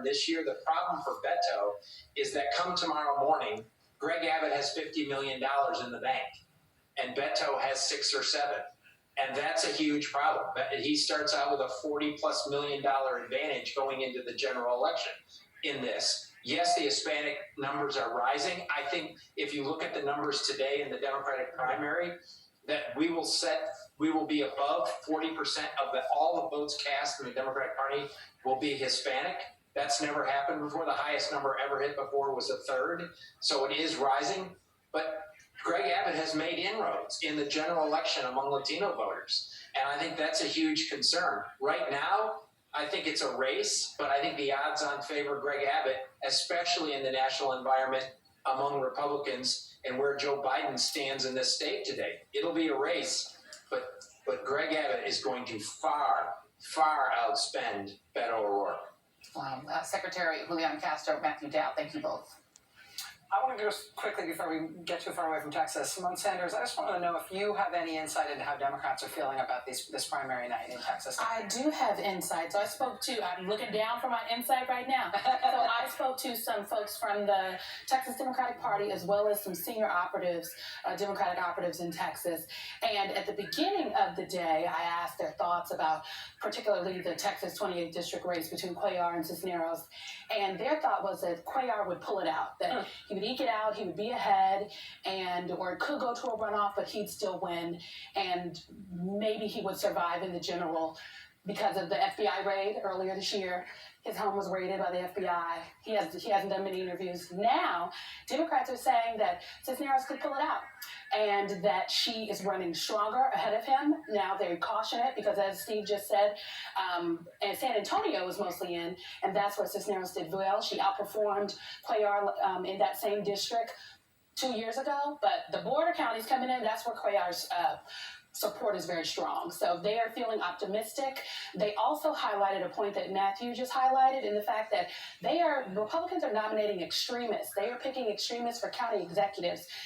different this year. The problem for Beto is that come tomorrow morning, Greg Abbott has $50 million in the bank, and Beto has 6 or 7. And that's a huge problem. He starts out with a $40+ million advantage going into the general election in this. Yes, the Hispanic numbers are rising. I think if you look at the numbers today in the Democratic primary, that we will be above 40% of all the votes cast in the Democratic Party will be Hispanic. That's never happened before. The highest number ever hit before was 1/3. So it is rising. But Greg Abbott has made inroads in the general election among Latino voters. And I think that's a huge concern. Right now, I think it's a race, but I think the odds on favor Greg Abbott, especially in the national environment among Republicans and where Joe Biden stands in this state today. It'll be a race, but Greg Abbott is going to far outspend Beto O'Rourke. Secretary Julian Castro, Matthew Dowd, thank you both. I want to go quickly before we get too far away from Texas. Simone Sanders, I just want to know if you have any insight into how Democrats are feeling about this primary night in Texas. I do have insight. So I'm looking down for my insight right now. So I spoke to some folks from the Texas Democratic Party as well as some senior operatives, Democratic operatives in Texas. And at the beginning of the day, I asked their thoughts about particularly the Texas 28th district race between Cuellar and Cisneros. And their thought was that Cuellar would pull it out, that he would eke it out, he would be ahead, or it could go to a runoff, but he'd still win. And maybe he would survive in the general because of the FBI raid earlier this year. His home was raided by the FBI. He hasn't done many interviews. Now, Democrats are saying that Cisneros could pull it out and that she is running stronger ahead of him. Now they caution it because, as Steve just said, and San Antonio was mostly in, and that's where Cisneros did well. She outperformed Cuellar in that same district 2 years ago, but the border counties coming in, that's where Cuellar's support is very strong. So they are feeling optimistic. They also highlighted a point that Matthew just highlighted in the fact that Republicans are nominating extremists. They are picking extremists for county executives